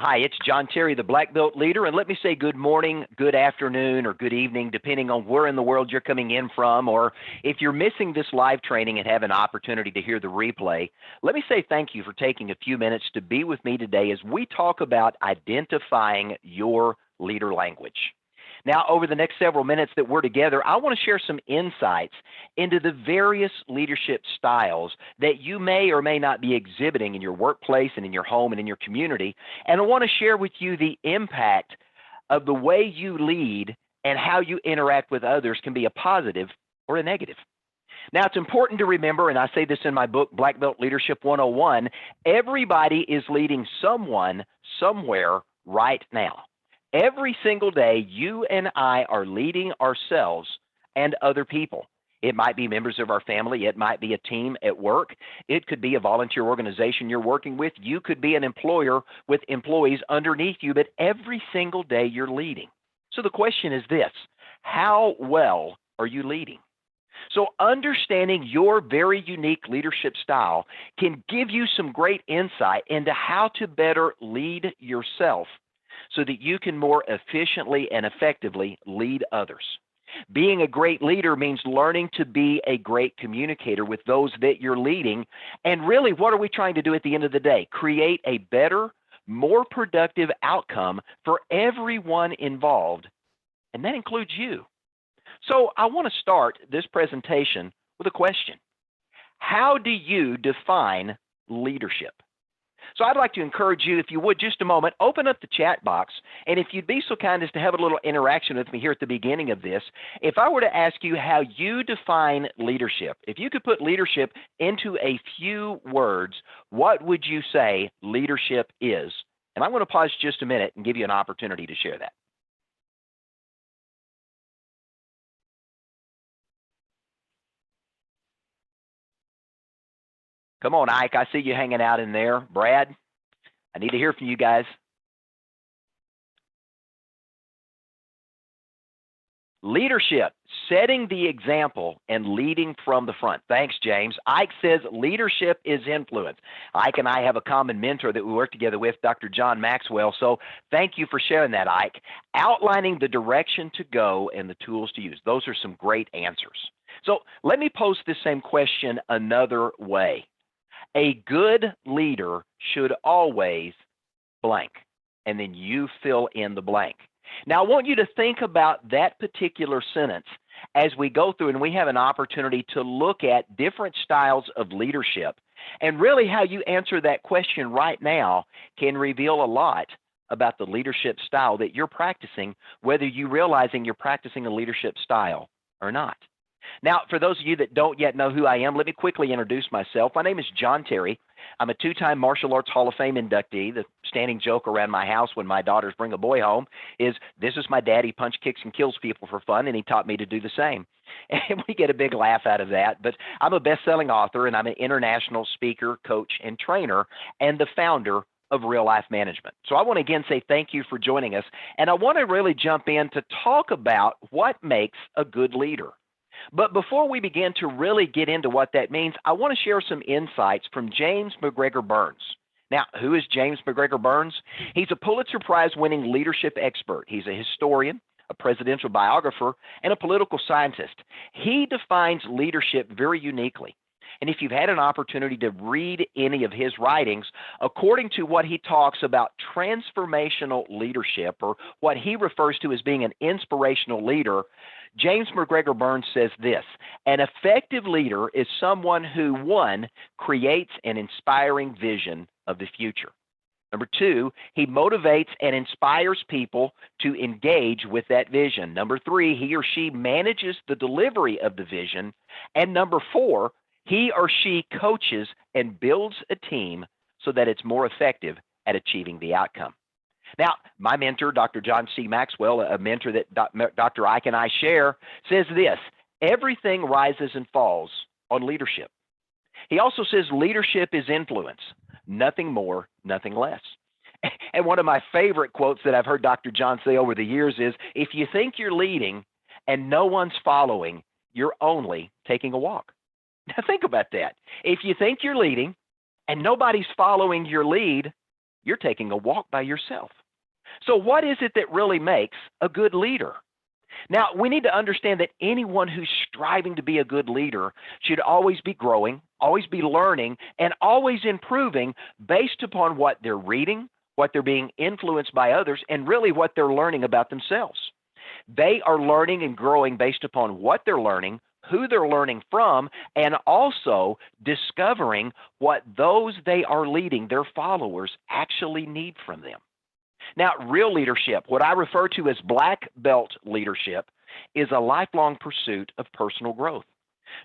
Hi, it's John Terry, the Black Belt Leader, and let me say good morning, good afternoon, or good evening, depending on where in the world you're coming in from, or if you're missing this live training and have an opportunity to hear the replay, let me say thank you for taking a few minutes to be with me today as we talk about identifying your leader language. Now, over the next several minutes that we're together, I want to share some insights into the various leadership styles that you may or may not be exhibiting in your workplace and in your home and in your community. And I want to share with you the impact of the way you lead and how you interact with others can be a positive or a negative. Now, it's important to remember, and I say this in my book, Black Belt Leadership 101, everybody is leading someone somewhere right now. Every single day, you and I are leading ourselves and other people. It might be members of our family. It might be a team at work. It could be a volunteer organization you're working with. You could be an employer with employees underneath you, but every single day you're leading. So the question is this: how well are you leading? So understanding your very unique leadership style can give you some great insight into how to better lead yourself so that you can more efficiently and effectively lead others. Being a great leader means learning to be a great communicator with those that you're leading. And really, what are we trying to do at the end of the day? Create a better, more productive outcome for everyone involved, and that includes you. So I want to start this presentation with a question. How do you define leadership? So I'd like to encourage you, if you would, just a moment, open up the chat box, and if you'd be so kind as to have a little interaction with me here at the beginning of this, if I were to ask you how you define leadership, if you could put leadership into a few words, what would you say leadership is? And I'm going to pause just a minute and give you an opportunity to share that. Come on, Ike, I see you hanging out in there. Brad, I need to hear from you guys. Leadership, setting the example and leading from the front. Thanks, James. Ike says leadership is influence. Ike and I have a common mentor that we work together with, Dr. John Maxwell. So thank you for sharing that, Ike. Outlining the direction to go and the tools to use. Those are some great answers. So let me pose this same question another way. A good leader should always blank, and then you fill in the blank. Now, I want you to think about that particular sentence as we go through, and we have an opportunity to look at different styles of leadership. And really how you answer that question right now can reveal a lot about the leadership style that you're practicing, whether you're realizing you're practicing a leadership style or not. Now, for those of you that don't yet know who I am, let me quickly introduce myself. My name is John Terry. I'm a two-time Martial Arts Hall of Fame inductee. The standing joke around my house when my daughters bring a boy home is, this is my dad. He punch, kicks, and kills people for fun, and he taught me to do the same. And we get a big laugh out of that. But I'm a best-selling author, and I'm an international speaker, coach, and trainer, and the founder of Real Life Management. So I want to again say thank you for joining us. And I want to really jump in to talk about what makes a good leader. But before we begin to really get into what that means, I want to share some insights from James McGregor Burns. Now, who is James McGregor Burns? He's a Pulitzer Prize-winning leadership expert. He's a historian, a presidential biographer, and a political scientist. He defines leadership very uniquely. And if you've had an opportunity to read any of his writings, according to what he talks about transformational leadership, or what he refers to as being an inspirational leader, James McGregor Burns says this: an effective leader is someone who, one, creates an inspiring vision of the future. Number two, he motivates and inspires people to engage with that vision. Number three, he or she manages the delivery of the vision. And number four, he or she coaches and builds a team so that it's more effective at achieving the outcome. Now, my mentor, Dr. John C. Maxwell, a mentor that Dr. Ike and I share, says this: everything rises and falls on leadership. He also says leadership is influence, nothing more, nothing less. And one of my favorite quotes that I've heard Dr. John say over the years is, if you think you're leading and no one's following, you're only taking a walk. Now think about that. If you think you're leading and nobody's following your lead, you're taking a walk by yourself. So what is it that really makes a good leader? Now, we need to understand that anyone who's striving to be a good leader should always be growing, always be learning, and always improving based upon what they're reading, what they're being influenced by others, and really what they're learning about themselves. They are learning and growing based upon what they're learning, who they're learning from, and also discovering what those they are leading, their followers, actually need from them. Now, real leadership, what I refer to as black belt leadership, is a lifelong pursuit of personal growth.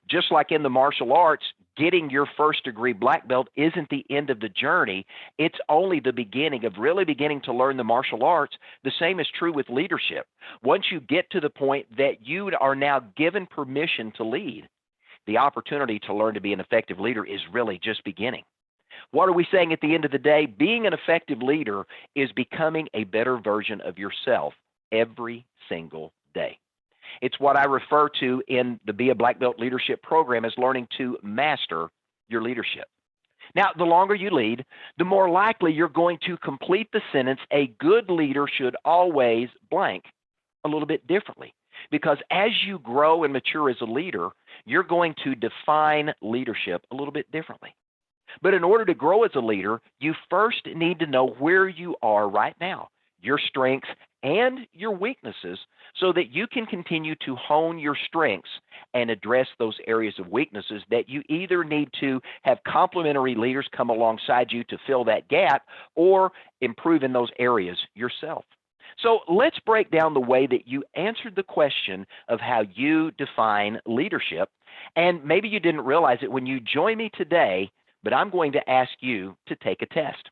Just like in the martial arts, getting your first degree black belt isn't the end of the journey. It's only the beginning of really beginning to learn the martial arts. The same is true with leadership. Once you get to the point that you are now given permission to lead, the opportunity to learn to be an effective leader is really just beginning. What are we saying at the end of the day? Being an effective leader is becoming a better version of yourself every single day. It's what I refer to in the Be a Black Belt Leadership program as learning to master your leadership. Now, the longer you lead, the more likely you're going to complete the sentence, a good leader should always blank, a little bit differently. Because as you grow and mature as a leader, you're going to define leadership a little bit differently. But in order to grow as a leader, you first need to know where you are right now, your strengths and your weaknesses, so that you can continue to hone your strengths and address those areas of weaknesses that you either need to have complementary leaders come alongside you to fill that gap or improve in those areas yourself. So let's break down the way that you answered the question of how you define leadership. And maybe you didn't realize it when you join me today, but I'm going to ask you to take a test.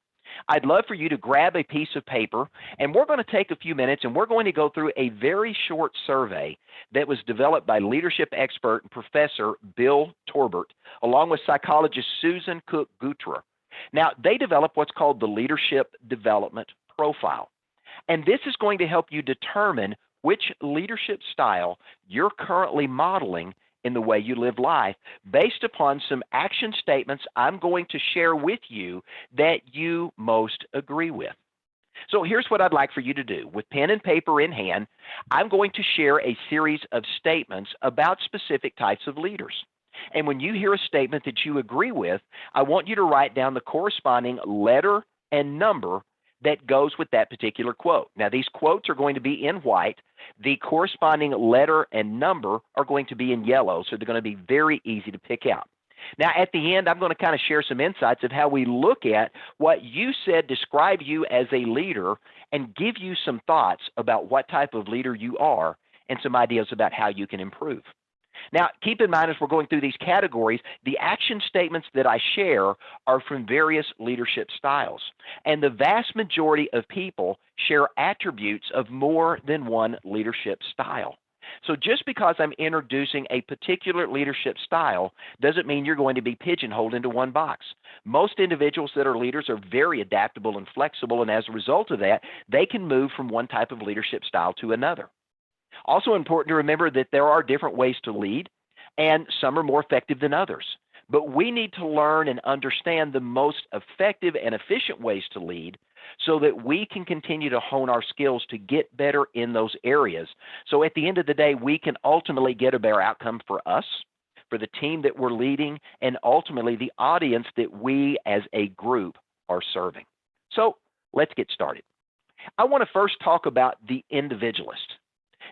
I'd love for you to grab a piece of paper, and we're going to take a few minutes, and we're going to go through a very short survey that was developed by leadership expert and professor Bill Torbert, along with psychologist Susan Cook-Gutra. Now, they developed what's called the Leadership Development Profile, and this is going to help you determine which leadership style you're currently modeling in the way you live life based upon some action statements I'm going to share with you that you most agree with. So here's what I'd like for you to do. With pen and paper in hand, I'm going to share a series of statements about specific types of leaders. And when you hear a statement that you agree with, I want you to write down the corresponding letter and number that goes with that particular quote. Now, these quotes are going to be in white. The corresponding letter and number are going to be in yellow, so they're going to be very easy to pick out. Now, at the end, I'm going to kind of share some insights of how we look at what you said describe you as a leader and give you some thoughts about what type of leader you are and some ideas about how you can improve. Now, keep in mind as we're going through these categories, the action statements that I share are from various leadership styles. And the vast majority of people share attributes of more than one leadership style. So just because I'm introducing a particular leadership style doesn't mean you're going to be pigeonholed into one box. Most individuals that are leaders are very adaptable and flexible, and as a result of that, they can move from one type of leadership style to another. Also important to remember that there are different ways to lead, and some are more effective than others. But we need to learn and understand the most effective and efficient ways to lead so that we can continue to hone our skills to get better in those areas. So at the end of the day, we can ultimately get a better outcome for us, for the team that we're leading, and ultimately the audience that we as a group are serving. So let's get started. I want to first talk about the individualist.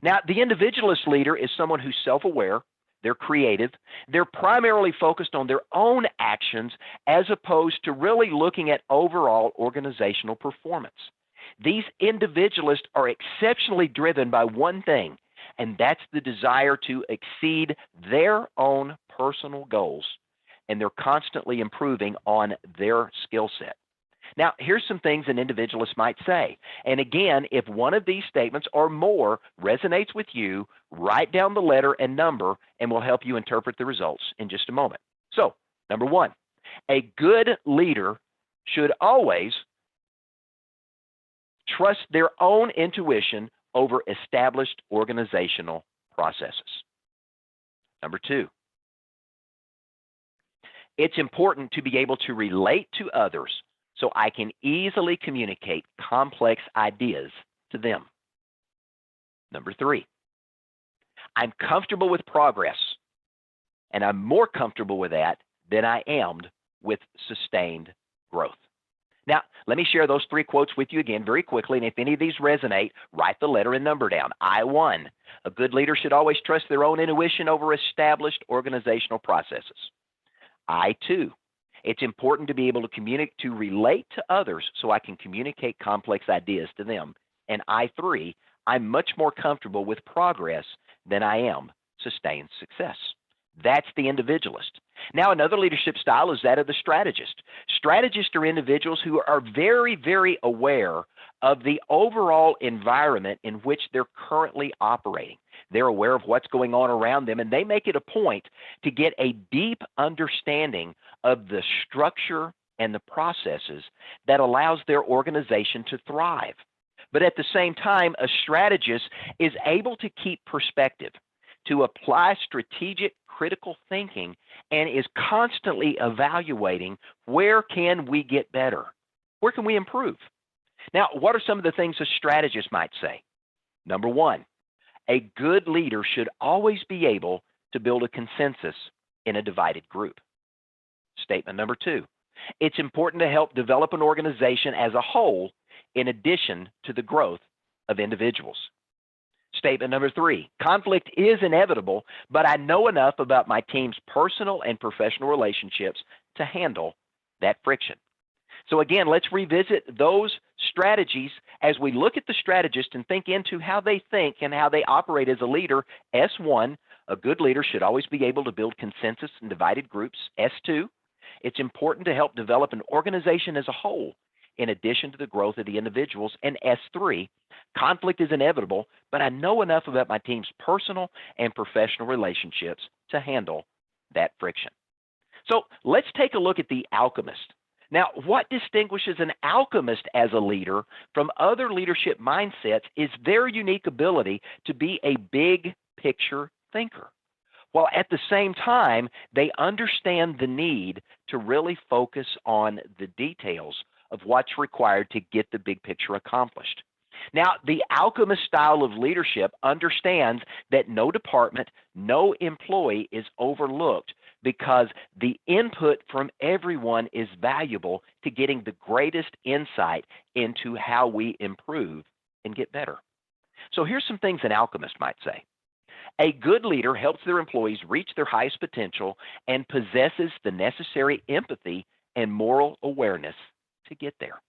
Now, the individualist leader is someone who's self-aware, they're creative, they're primarily focused on their own actions as opposed to really looking at overall organizational performance. These individualists are exceptionally driven by one thing, and that's the desire to exceed their own personal goals, and they're constantly improving on their skill set. Now, here's some things an individualist might say. And again, if one of these statements or more resonates with you, write down the letter and number, and we'll help you interpret the results in just a moment. So, number one, a good leader should always trust their own intuition over established organizational processes. Number two, it's important to be able to relate to others so I can easily communicate complex ideas to them. Number 3, I'm comfortable with progress, and I'm more comfortable with that than I am with sustained growth. Now, let me share those 3 quotes with you again very quickly, and if any of these resonate, write the letter and number down. I1, a good leader should always trust their own intuition over established organizational processes. I2, it's important to be able to relate to others so I can communicate complex ideas to them. And I3, I'm much more comfortable with progress than I am sustained success. That's the individualist. Now, another leadership style is that of the strategist. Strategists are individuals who are very, very aware of the overall environment in which they're currently operating. They're aware of what's going on around them, and they make it a point to get a deep understanding of the structure and the processes that allows their organization to thrive. But at the same time, a strategist is able to keep perspective, to apply strategic critical thinking, and is constantly evaluating where can we get better? Where can we improve? Now, what are some of the things a strategist might say? Number 1, a good leader should always be able to build a consensus in a divided group. Statement number 2, it's important to help develop an organization as a whole in addition to the growth of individuals. Statement number 3, conflict is inevitable, but I know enough about my team's personal and professional relationships to handle that friction. So again, let's revisit those strategies as we look at the strategist and think into how they think and how they operate as a leader. S1, a good leader should always be able to build consensus in divided groups. S2, it's important to help develop an organization as a whole in addition to the growth of the individuals. And S3, conflict is inevitable, but I know enough about my team's personal and professional relationships to handle that friction. So let's take a look at the alchemist. Now, what distinguishes an alchemist as a leader from other leadership mindsets is their unique ability to be a big picture thinker, while at the same time, they understand the need to really focus on the details of what's required to get the big picture accomplished. Now, the alchemist style of leadership understands that no department, no employee is overlooked because the input from everyone is valuable to getting the greatest insight into how we improve and get better. So here's some things an alchemist might say. A good leader helps their employees reach their highest potential and possesses the necessary empathy and moral awareness to get there.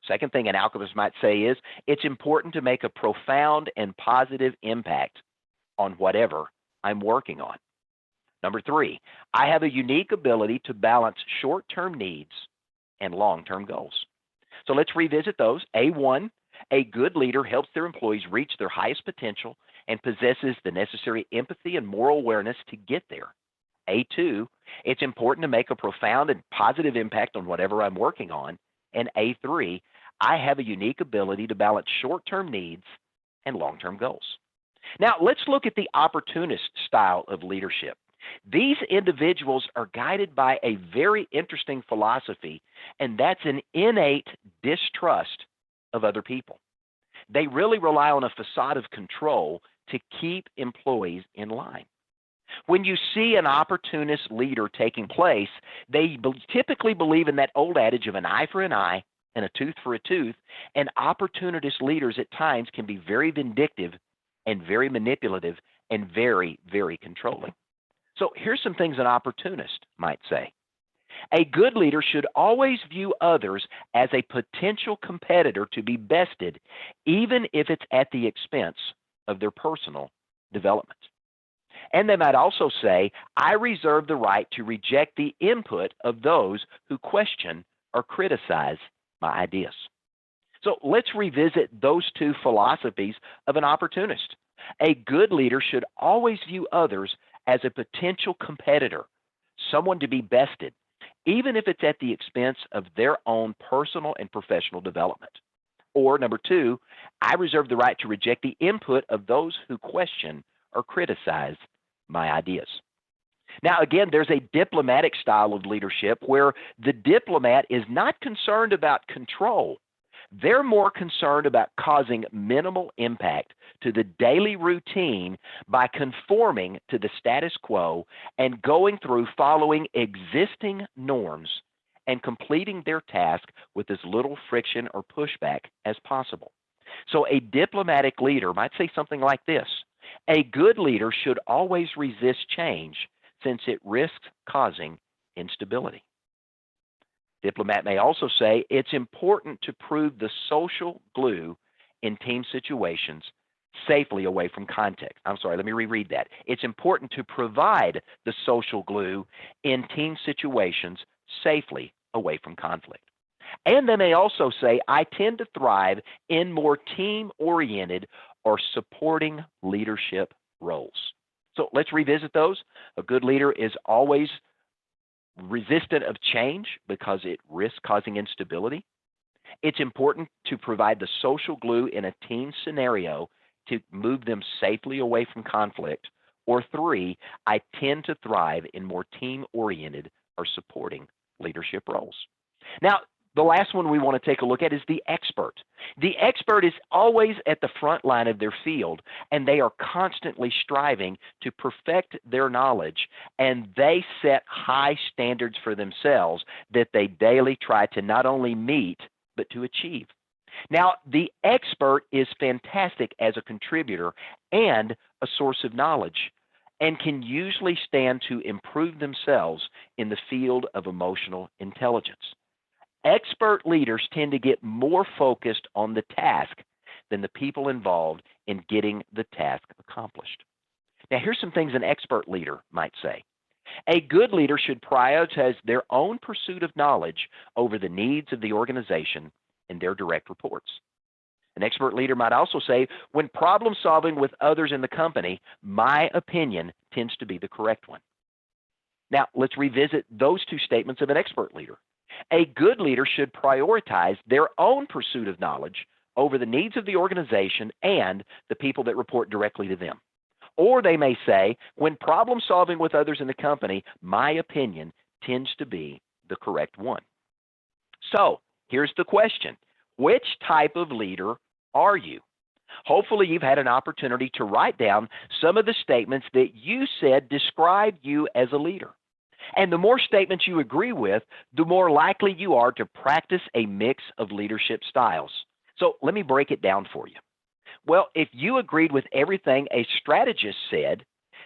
Second thing an alchemist might say is it's important to make a profound and positive impact on whatever I'm working on. Number 3, I have a unique ability to balance short-term needs and long-term goals. So let's revisit those. A1, a good leader helps their employees reach their highest potential and possesses the necessary empathy and moral awareness to get there. A2, it's important to make a profound and positive impact on whatever I'm working on. And A3, I have a unique ability to balance short-term needs and long-term goals. Now, let's look at the opportunist style of leadership. These individuals are guided by a very interesting philosophy, and that's an innate distrust of other people. They really rely on a facade of control to keep employees in line. When you see an opportunist leader taking place, they typically believe in that old adage of an eye for an eye and a tooth for a tooth, and opportunist leaders at times can be very vindictive and very manipulative and very, very controlling. So here's some things an opportunist might say. A good leader should always view others as a potential competitor to be bested, even if it's at the expense of their personal development. And they might also say, I reserve the right to reject the input of those who question or criticize my ideas. So let's revisit those 2 philosophies of an opportunist. A good leader should always view others as a potential competitor, someone to be bested, even if it's at the expense of their own personal and professional development. Or number 2, I reserve the right to reject the input of those who question or criticize my ideas. Now, again, there's a diplomatic style of leadership where the diplomat is not concerned about control. They're more concerned about causing minimal impact to the daily routine by conforming to the status quo and going through following existing norms and completing their task with as little friction or pushback as possible. So a diplomatic leader might say something like this: a good leader should always resist change since it risks causing instability. Diplomat may also say it's important to prove the social glue in team situations safely away from context. I'm sorry, let me reread that. It's important to provide the social glue in team situations safely away from conflict. And they may also say, I tend to thrive in more team-oriented or supporting leadership roles. So let's revisit those. A good leader is always resistant of change because it risks causing instability. It's important to provide the social glue in a team scenario to move them safely away from conflict. Or 3, I tend to thrive in more team-oriented or supporting leadership roles. Now, the last one we want to take a look at is the expert. The expert is always at the front line of their field, and they are constantly striving to perfect their knowledge, and they set high standards for themselves that they daily try to not only meet, but to achieve. Now, the expert is fantastic as a contributor and a source of knowledge, and can usually stand to improve themselves in the field of emotional intelligence. Expert leaders tend to get more focused on the task than the people involved in getting the task accomplished. Now, here's some things an expert leader might say. A good leader should prioritize their own pursuit of knowledge over the needs of the organization and their direct reports. An expert leader might also say, when problem solving with others in the company, my opinion tends to be the correct one. Now, let's revisit those two statements of an expert leader. A good leader should prioritize their own pursuit of knowledge over the needs of the organization and the people that report directly to them. Or they may say, when problem solving with others in the company, my opinion tends to be the correct one. So here's the question: which type of leader are you? Hopefully you've had an opportunity to write down some of the statements that you said describe you as a leader. And the more statements you agree with, the more likely you are to practice a mix of leadership styles. So let me break it down for you. Well, if you agreed with everything a strategist said,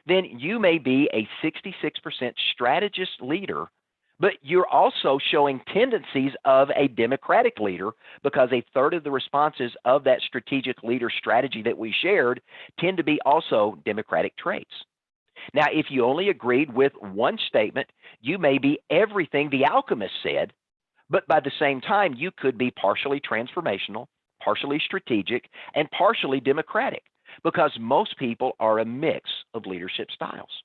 then you may be a 66% strategist leader, but you're also showing tendencies of a democratic leader because 1/3 of the responses of that strategic leader strategy that we shared tend to be also democratic traits. Now, if you only agreed with one statement, you may be everything the Alchemist said, but by the same time, you could be partially transformational, partially strategic, and partially democratic, because most people are a mix of leadership styles.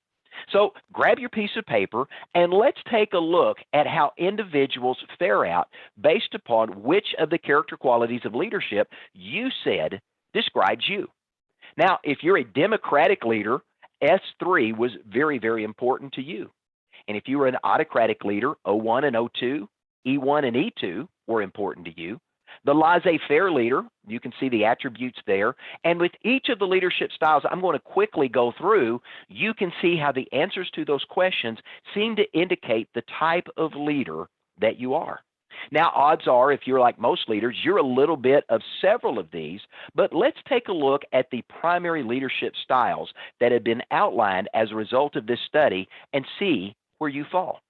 So grab your piece of paper and let's take a look at how individuals fare out based upon which of the character qualities of leadership you said describes you. Now, if you're a democratic leader, S3 was very, very important to you. And if you were an autocratic leader, O1 and O2, E1 and E2 were important to you. The laissez-faire leader, you can see the attributes there. And with each of the leadership styles I'm going to quickly go through, you can see how the answers to those questions seem to indicate the type of leader that you are. Now, odds are, if you're like most leaders, you're a little bit of several of these, but let's take a look at the primary leadership styles that have been outlined as a result of this study and see where you fall.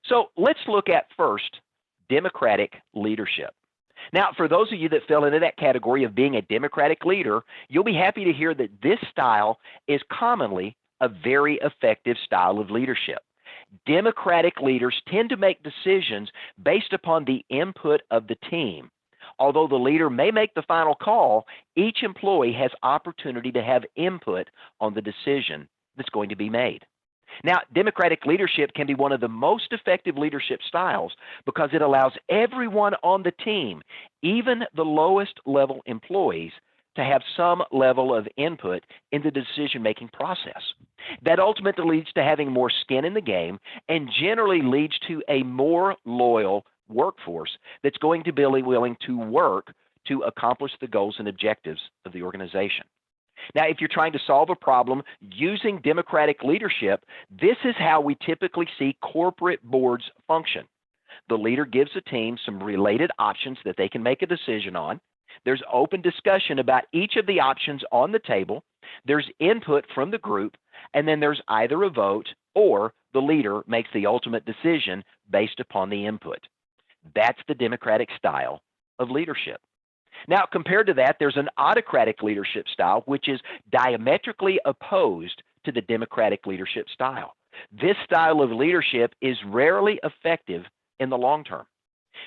So let's look at first, democratic leadership. Now, for those of you that fell into that category of being a democratic leader, you'll be happy to hear that this style is commonly a very effective style of leadership. Democratic leaders tend to make decisions based upon the input of the team. Although the leader may make the final call, each employee has opportunity to have input on the decision that's going to be made. Now, democratic leadership can be one of the most effective leadership styles because it allows everyone on the team, even the lowest level employees, to have some level of input in the decision-making process. That ultimately leads to having more skin in the game and generally leads to a more loyal workforce that's going to be willing to work to accomplish the goals and objectives of the organization. Now, if you're trying to solve a problem using democratic leadership, this is how we typically see corporate boards function. The leader gives the team some related options that they can make a decision on. There's open discussion about each of the options on the table. There's input from the group, and then there's either a vote or the leader makes the ultimate decision based upon the input. That's the democratic style of leadership. Now, compared to that, there's an autocratic leadership style, which is diametrically opposed to the democratic leadership style. This style of leadership is rarely effective in the long term.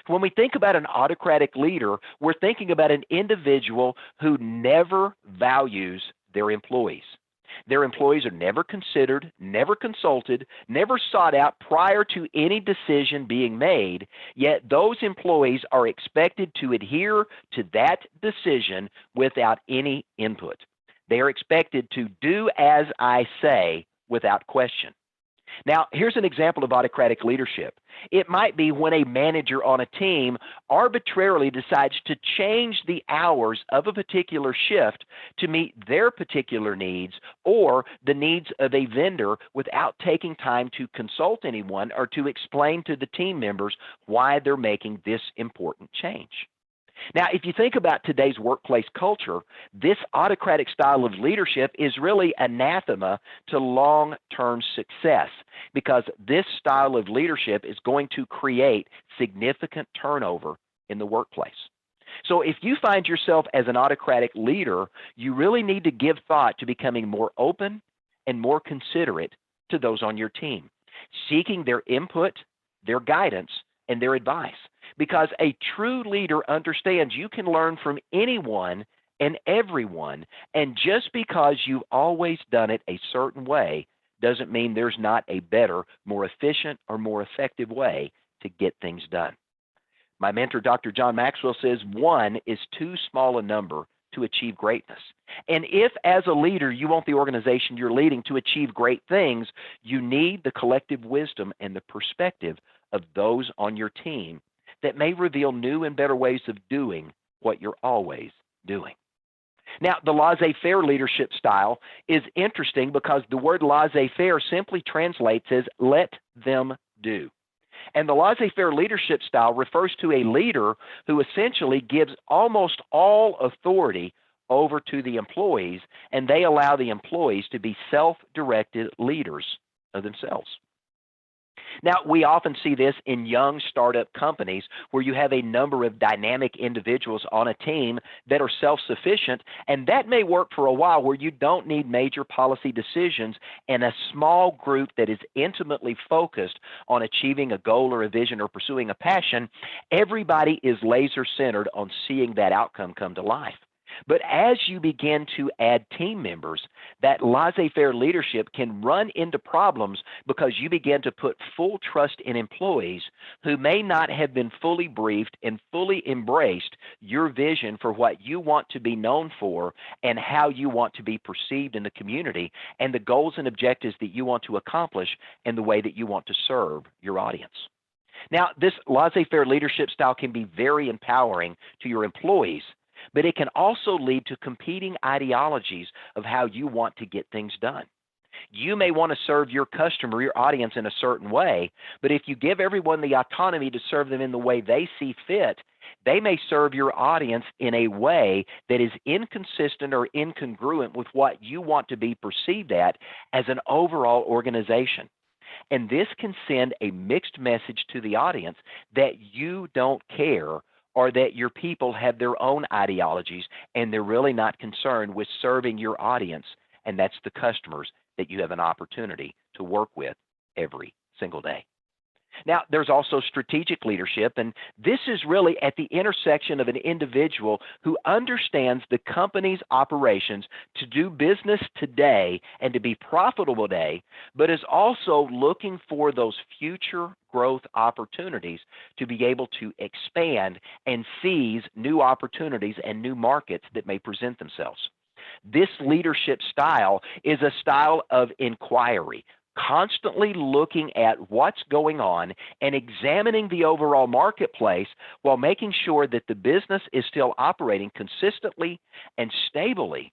When we think about an autocratic leader, we're thinking about an individual who never values their employees. Their employees are never considered, never consulted, never sought out prior to any decision being made, yet those employees are expected to adhere to that decision without any input. They are expected to do as I say without question. Now, here's an example of autocratic leadership. It might be when a manager on a team arbitrarily decides to change the hours of a particular shift to meet their particular needs or the needs of a vendor without taking time to consult anyone or to explain to the team members why they're making this important change. Now, if you think about today's workplace culture, this autocratic style of leadership is really anathema to long-term success because this style of leadership is going to create significant turnover in the workplace. So if you find yourself as an autocratic leader, you really need to give thought to becoming more open and more considerate to those on your team, seeking their input, their guidance, and their advice. Because a true leader understands you can learn from anyone and everyone, and just because you've always done it a certain way doesn't mean there's not a better, more efficient, or more effective way to get things done. My mentor, Dr. John Maxwell, says one is too small a number to achieve greatness. And if, as a leader, you want the organization you're leading to achieve great things, you need the collective wisdom and the perspective of those on your team that may reveal new and better ways of doing what you're always doing. Now, the laissez-faire leadership style is interesting because the word laissez-faire simply translates as let them do. And the laissez-faire leadership style refers to a leader who essentially gives almost all authority over to the employees, and they allow the employees to be self-directed leaders of themselves. Now, we often see this in young startup companies where you have a number of dynamic individuals on a team that are self-sufficient, and that may work for a while where you don't need major policy decisions and a small group that is intimately focused on achieving a goal or a vision or pursuing a passion. Everybody is laser-centered on seeing that outcome come to life. But as you begin to add team members, that laissez-faire leadership can run into problems because you begin to put full trust in employees who may not have been fully briefed and fully embraced your vision for what you want to be known for and how you want to be perceived in the community and the goals and objectives that you want to accomplish and the way that you want to serve your audience. Now, this laissez-faire leadership style can be very empowering to your employees, but it can also lead to competing ideologies of how you want to get things done. You may want to serve your customer, your audience in a certain way, but if you give everyone the autonomy to serve them in the way they see fit, they may serve your audience in a way that is inconsistent or incongruent with what you want to be perceived at as an overall organization. And this can send a mixed message to the audience that you don't care or that your people have their own ideologies and they're really not concerned with serving your audience, and that's the customers that you have an opportunity to work with every single day. Now, there's also strategic leadership, and this is really at the intersection of an individual who understands the company's operations to do business today and to be profitable today, but is also looking for those future growth opportunities to be able to expand and seize new opportunities and new markets that may present themselves. This leadership style is a style of inquiry, constantly looking at what's going on and examining the overall marketplace while making sure that the business is still operating consistently and stably.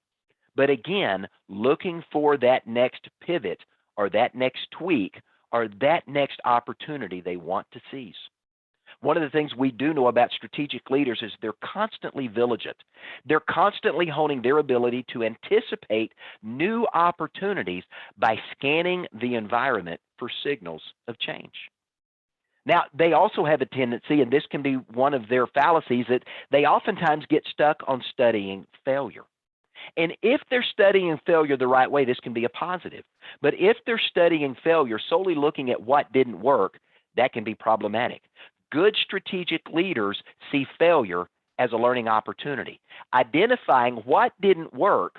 But again, looking for that next pivot or that next tweak or that next opportunity they want to seize. One of the things we do know about strategic leaders is they're constantly vigilant. They're constantly honing their ability to anticipate new opportunities by scanning the environment for signals of change. Now, they also have a tendency, and this can be one of their fallacies, that they oftentimes get stuck on studying failure. And if they're studying failure the right way, this can be a positive. But if they're studying failure solely looking at what didn't work, that can be problematic. Good strategic leaders see failure as a learning opportunity, identifying what didn't work,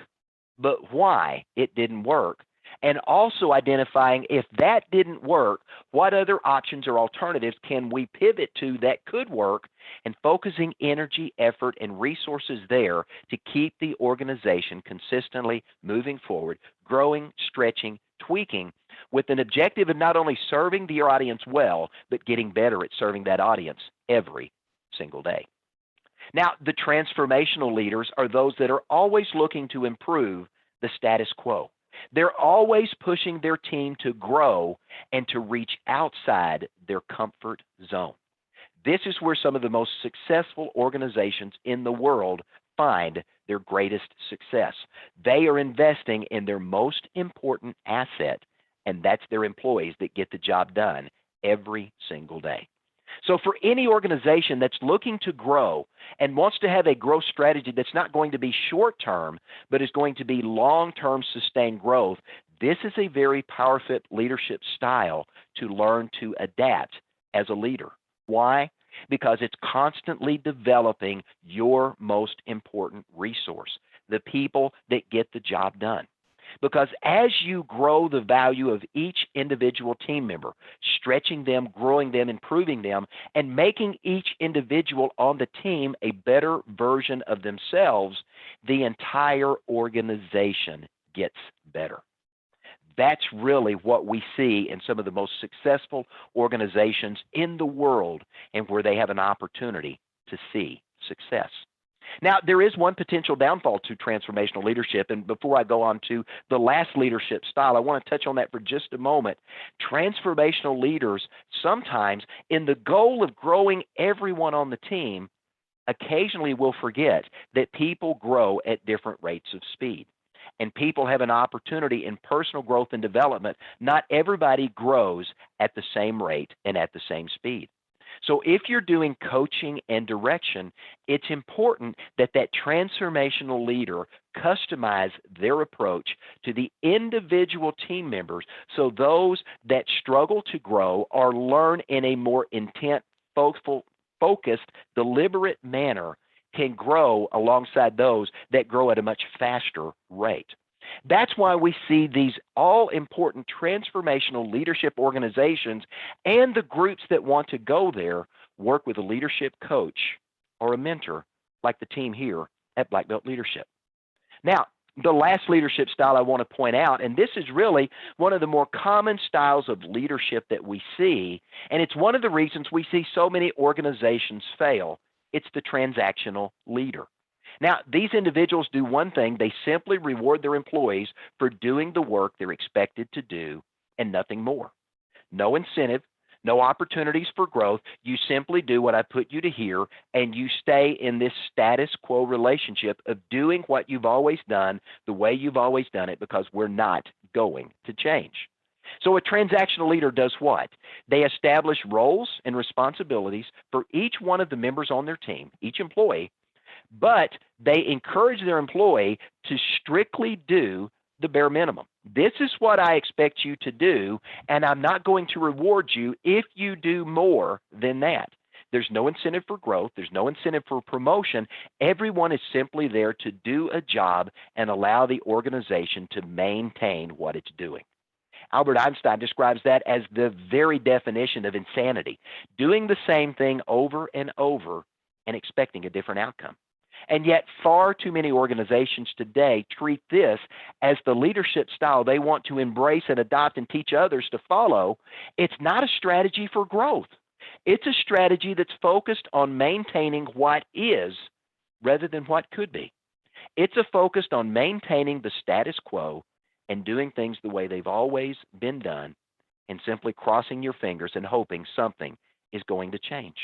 but why it didn't work, and also identifying if that didn't work, what other options or alternatives can we pivot to that could work, and focusing energy, effort, and resources there to keep the organization consistently moving forward, growing, stretching, tweaking, with an objective of not only serving the audience well, but getting better at serving that audience every single day. Now, the transformational leaders are those that are always looking to improve the status quo. They're always pushing their team to grow and to reach outside their comfort zone. This is where some of the most successful organizations in the world find their greatest success. They are investing in their most important asset, and that's their employees that get the job done every single day. So for any organization that's looking to grow and wants to have a growth strategy that's not going to be short-term, but is going to be long-term sustained growth, this is a very powerful leadership style to learn to adapt as a leader. Why? Because it's constantly developing your most important resource, the people that get the job done. Because as you grow the value of each individual team member, stretching them, growing them, improving them, and making each individual on the team a better version of themselves, the entire organization gets better. That's really what we see in some of the most successful organizations in the world and where they have an opportunity to see success. Now, there is one potential downfall to transformational leadership, and before I go on to the last leadership style, I want to touch on that for just a moment. Transformational leaders sometimes, in the goal of growing everyone on the team, occasionally will forget that people grow at different rates of speed. And people have an opportunity in personal growth and development. Not everybody grows at the same rate and at the same speed. So if you're doing coaching and direction, it's important that that transformational leader customize their approach to the individual team members so those that struggle to grow or learn in a more intent, focused, deliberate manner can grow alongside those that grow at a much faster rate. That's why we see these all-important transformational leadership organizations and the groups that want to go there work with a leadership coach or a mentor like the team here at Black Belt Leadership. Now, the last leadership style I want to point out, and this is really one of the more common styles of leadership that we see, and it's one of the reasons we see so many organizations fail. It's the transactional leader. Now, these individuals do one thing. They simply reward their employees for doing the work they're expected to do and nothing more. No incentive, no opportunities for growth. You simply do what I put you to here, and you stay in this status quo relationship of doing what you've always done the way you've always done it because we're not going to change. So a transactional leader does what? They establish roles and responsibilities for each one of the members on their team, each employee, but they encourage their employee to strictly do the bare minimum. This is what I expect you to do, and I'm not going to reward you if you do more than that. There's no incentive for growth. There's no incentive for promotion. Everyone is simply there to do a job and allow the organization to maintain what it's doing. Albert Einstein describes that as the very definition of insanity, doing the same thing over and over and expecting a different outcome. And yet far too many organizations today treat this as the leadership style they want to embrace and adopt and teach others to follow. It's not a strategy for growth. It's a strategy that's focused on maintaining what is rather than what could be. It's a focus on maintaining the status quo and doing things the way they've always been done and simply crossing your fingers and hoping something is going to change.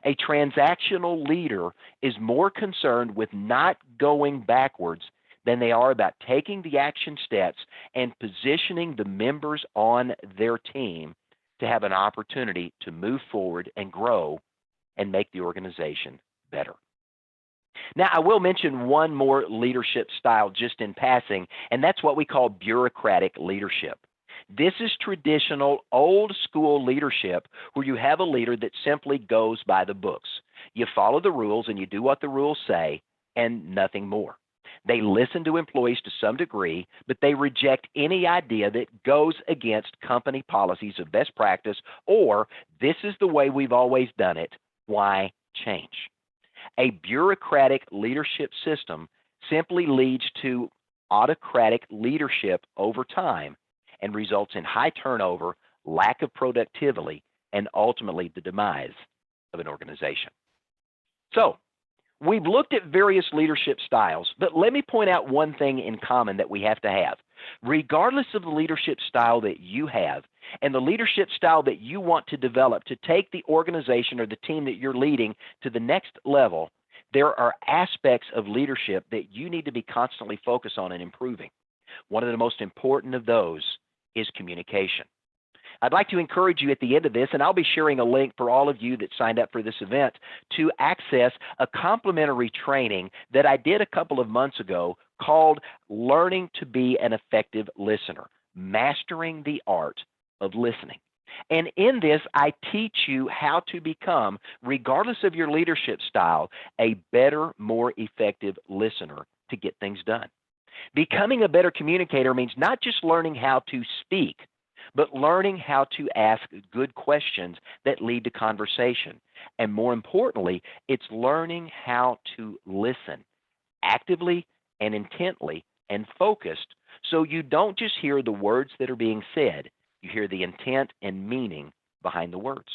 A transactional leader is more concerned with not going backwards than they are about taking the action steps and positioning the members on their team to have an opportunity to move forward and grow and make the organization better. Now, I will mention one more leadership style just in passing, and that's what we call bureaucratic leadership. This is traditional, old school leadership where you have a leader that simply goes by the books. You follow the rules and you do what the rules say and nothing more. They listen to employees to some degree, but they reject any idea that goes against company policies of best practice or this is the way we've always done it. Why change? A bureaucratic leadership system simply leads to autocratic leadership over time and results in high turnover, lack of productivity, and ultimately the demise of an organization. So, we've looked at various leadership styles, but let me point out one thing in common that we have to have. Regardless of the leadership style that you have and the leadership style that you want to develop to take the organization or the team that you're leading to the next level, there are aspects of leadership that you need to be constantly focused on and improving. One of the most important of those is communication. I'd like to encourage you at the end of this, and I'll be sharing a link for all of you that signed up for this event to access a complimentary training that I did a couple of months ago called Learning to Be an Effective Listener, Mastering the Art of Listening. And in this, I teach you how to become, regardless of your leadership style, a better, more effective listener to get things done. Becoming a better communicator means not just learning how to speak, but learning how to ask good questions that lead to conversation. And more importantly, it's learning how to listen actively and intently and focused so you don't just hear the words that are being said, you hear the intent and meaning behind the words.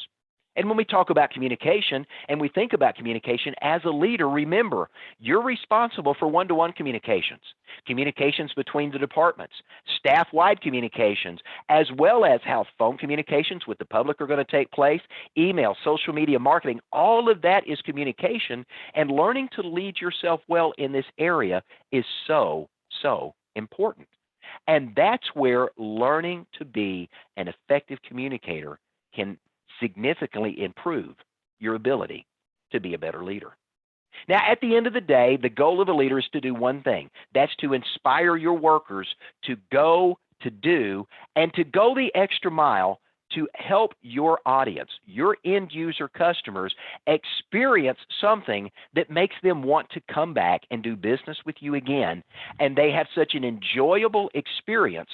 And when we talk about communication and we think about communication as a leader, remember, you're responsible for one-to-one communications, communications between the departments, staff-wide communications, as well as how phone communications with the public are going to take place, email, social media marketing. All of that is communication, and learning to lead yourself well in this area is so, so important. And that's where learning to be an effective communicator can significantly improve your ability to be a better leader. Now, at the end of the day, the goal of a leader is to do one thing. That's to inspire your workers to go, to do, and to go the extra mile to help your audience, your end user customers, experience something that makes them want to come back and do business with you again. And they have such an enjoyable experience.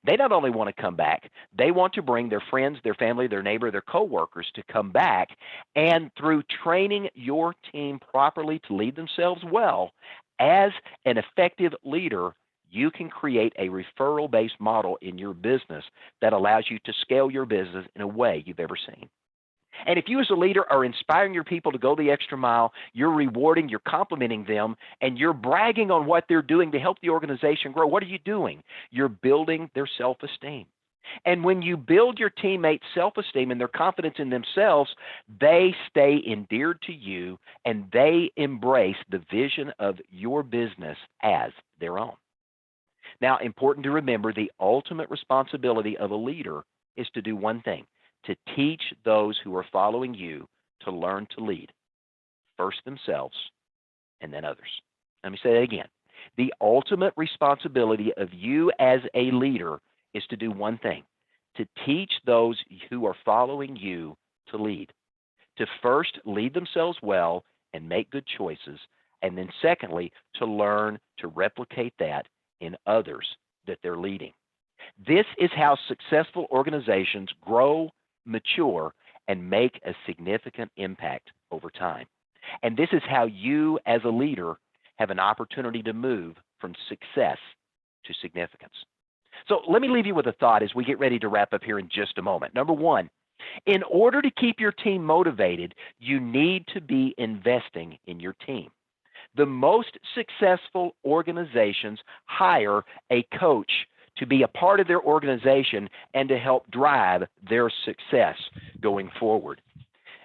They not only want to come back, they want to bring their friends, their family, their neighbor, their coworkers to come back. And through training your team properly to lead themselves well, as an effective leader, you can create a referral-based model in your business that allows you to scale your business in a way you've ever seen. And if you as a leader are inspiring your people to go the extra mile, you're rewarding, you're complimenting them, and you're bragging on what they're doing to help the organization grow, what are you doing? You're building their self-esteem. And when you build your teammates' self-esteem and their confidence in themselves, they stay endeared to you and they embrace the vision of your business as their own. Now, important to remember, the ultimate responsibility of a leader is to do one thing, to teach those who are following you to learn to lead, first themselves and then others. Let me say that again. The ultimate responsibility of you as a leader is to do one thing, to teach those who are following you to lead. To first lead themselves well and make good choices, and then secondly, to learn to replicate that in others that they're leading. This is how successful organizations grow, mature, and make a significant impact over time. And this is how you as a leader have an opportunity to move from success to significance. So let me leave you with a thought as we get ready to wrap up here in just a moment. Number one, in order to keep your team motivated, you need to be investing in your team. The most successful organizations hire a coach to be a part of their organization and to help drive their success going forward.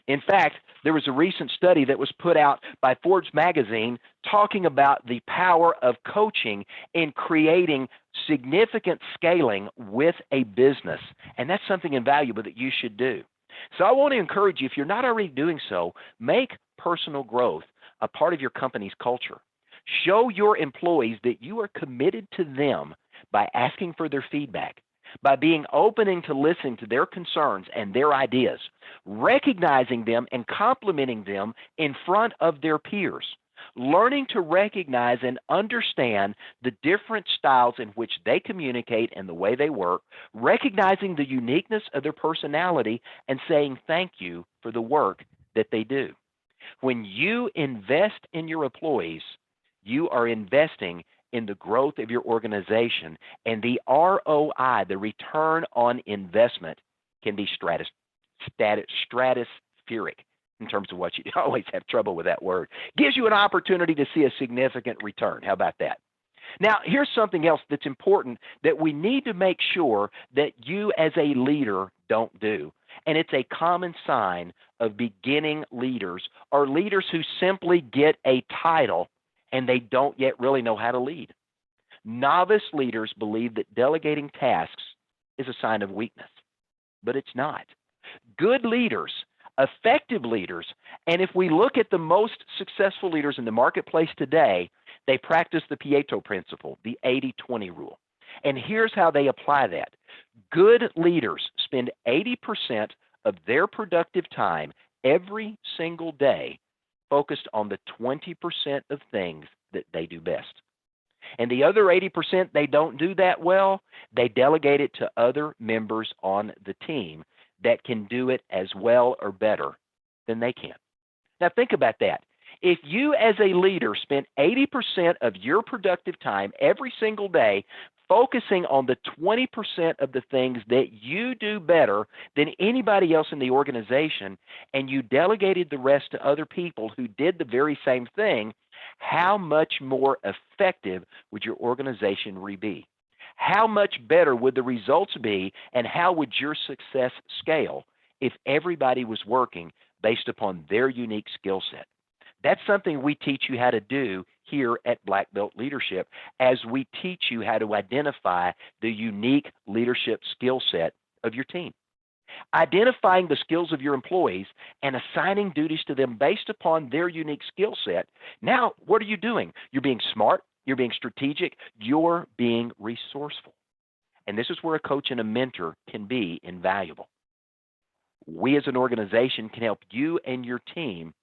In fact, there was a recent study that was put out by Forbes magazine talking about the power of coaching in creating significant scaling with a business. And that's something invaluable that you should do. So I want to encourage you, if you're not already doing so, make personal growth a part of your company's culture. Show your employees that you are committed to them by asking for their feedback, by being open to listening to their concerns and their ideas, recognizing them and complimenting them in front of their peers, learning to recognize and understand the different styles in which they communicate and the way they work, recognizing the uniqueness of their personality, and saying thank you for the work that they do. When you invest in your employees, you are investing in the growth of your organization, and the ROI, the return on investment, can be stratospheric in terms of what you always have trouble with that word. Gives you an opportunity to see a significant return. How about that? Now, here's something else that's important that we need to make sure that you as a leader don't do. And it's a common sign of beginning leaders or leaders who simply get a title and they don't yet really know how to lead. Novice leaders believe that delegating tasks is a sign of weakness, but it's not. Good leaders, effective leaders, and if we look at the most successful leaders in the marketplace today, they practice the Pareto principle, the 80-20 rule. And here's how they apply that. Good leaders spend 80% of their productive time every single day focused on the 20% of things that they do best. And the other 80% they don't do that well, they delegate it to other members on the team that can do it as well or better than they can. Now think about that. If you as a leader spent 80% of your productive time every single day focusing on the 20% of the things that you do better than anybody else in the organization, and you delegated the rest to other people who did the very same thing, how much more effective would your organization be? How much better would the results be, and how would your success scale if everybody was working based upon their unique skill set? That's something we teach you how to do here at Black Belt Leadership as we teach you how to identify the unique leadership skill set of your team. Identifying the skills of your employees and assigning duties to them based upon their unique skill set. Now, what are you doing? You're being smart, you're being strategic, you're being resourceful. And this is where a coach and a mentor can be invaluable. We as an organization can help you and your team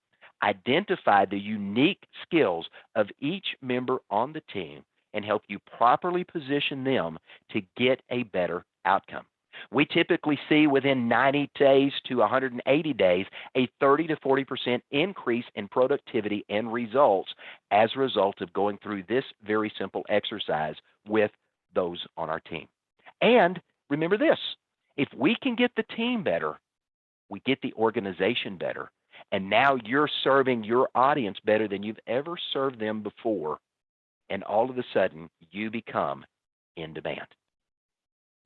identify the unique skills of each member on the team and help you properly position them to get a better outcome. We typically see within 90 days to 180 days a 30 to 40% increase in productivity and results as a result of going through this very simple exercise with those on our team. And remember this, if we can get the team better, we get the organization better. And now you're serving your audience better than you've ever served them before. And all of a sudden, you become in demand.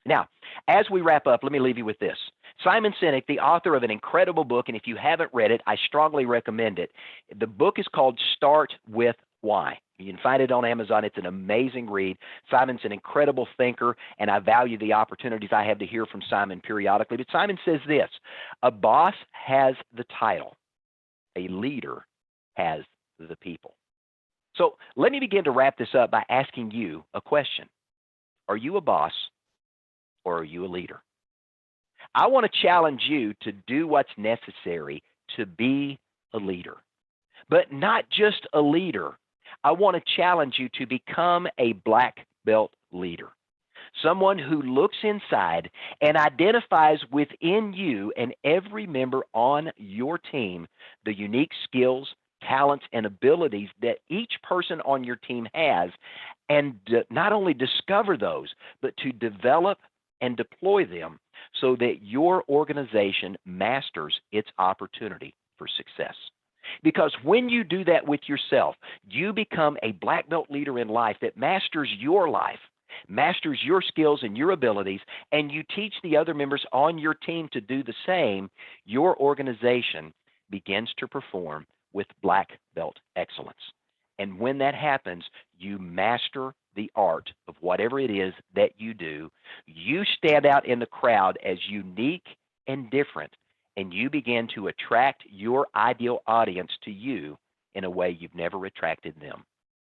Now, as we wrap up, let me leave you with this. Simon Sinek, the author of an incredible book, and if you haven't read it, I strongly recommend it. The book is called Start With Why. You can find it on Amazon. It's an amazing read. Simon's an incredible thinker, and I value the opportunities I have to hear from Simon periodically. But Simon says this, a boss has the title. A leader has the people. So let me begin to wrap this up by asking you a question. Are you a boss or are you a leader? I want to challenge you to do what's necessary to be a leader, but not just a leader. I want to challenge you to become a black belt leader, someone who looks inside and identifies within you and every member on your team the unique skills, talents, and abilities that each person on your team has, and not only discover those, but to develop and deploy them so that your organization masters its opportunity for success. Because when you do that with yourself, you become a black belt leader in life that masters your life, masters your skills and your abilities, and you teach the other members on your team to do the same. Your organization begins to perform with black belt excellence. And when that happens, you master the art of whatever it is that you do. You stand out in the crowd as unique and different, and you begin to attract your ideal audience to you in a way you've never attracted them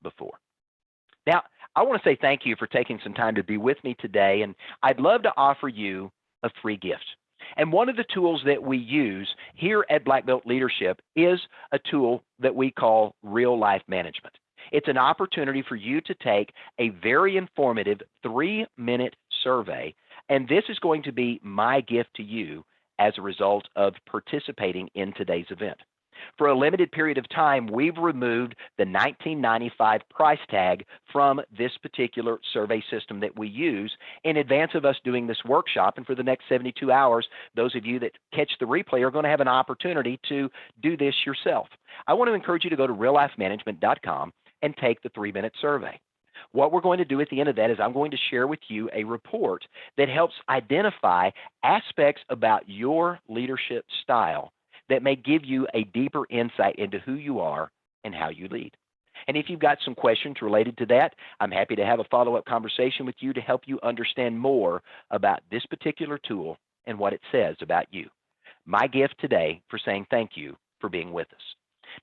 before. Now, I want to say thank you for taking some time to be with me today, and I'd love to offer you a free gift. And one of the tools that we use here at Black Belt Leadership is a tool that we call real life management. It's an opportunity for you to take a very informative 3-minute survey, and this is going to be my gift to you as a result of participating in today's event. For a limited period of time, we've removed the $19.95 price tag from this particular survey system that we use in advance of us doing this workshop. And for the next 72 hours, those of you that catch the replay are going to have an opportunity to do this yourself. I want to encourage you to go to reallifemanagement.com and take the 3-minute survey. What we're going to do at the end of that is I'm going to share with you a report that helps identify aspects about your leadership style that may give you a deeper insight into who you are and how you lead. And if you've got some questions related to that, I'm happy to have a follow-up conversation with you to help you understand more about this particular tool and what it says about you. My gift today for saying thank you for being with us.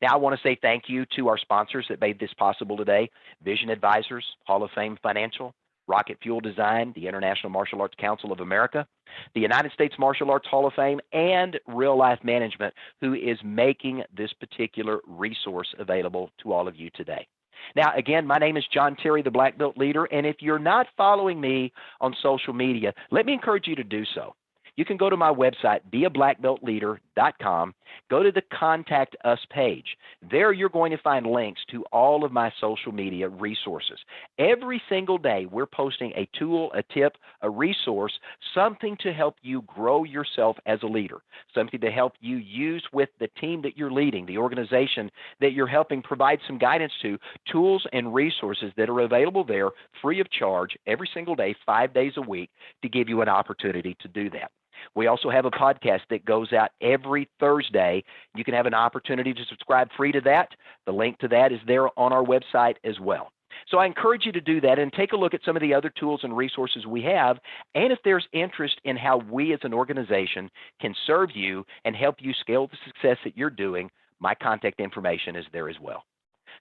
Now, I want to say thank you to our sponsors that made this possible today: Vision Advisors, Hall of Fame Financial, Rocket Fuel Design, the International Martial Arts Council of America, the United States Martial Arts Hall of Fame, and Real Life Management, who is making this particular resource available to all of you today. Now, again, my name is John Terry, the Black Belt Leader, and if you're not following me on social media, let me encourage you to do so. You can go to my website, beablackbeltleader.com, go to the Contact Us page. There you're going to find links to all of my social media resources. Every single day we're posting a tool, a tip, a resource, something to help you grow yourself as a leader, something to help you use with the team that you're leading, the organization that you're helping provide some guidance to, tools and resources that are available there free of charge every single day, 5 days a week, to give you an opportunity to do that. We also have a podcast that goes out every Thursday. You can have an opportunity to subscribe free to that. The link to that is there on our website as well. So I encourage you to do that and take a look at some of the other tools and resources we have. And if there's interest in how we as an organization can serve you and help you scale the success that you're doing, my contact information is there as well.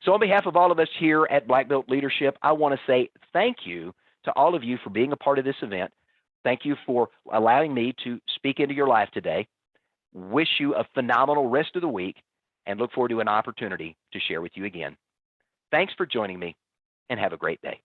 So on behalf of all of us here at Black Belt Leadership, I want to say thank you to all of you for being a part of this event. Thank you for allowing me to speak into your life today. Wish you a phenomenal rest of the week and look forward to an opportunity to share with you again. Thanks for joining me and have a great day.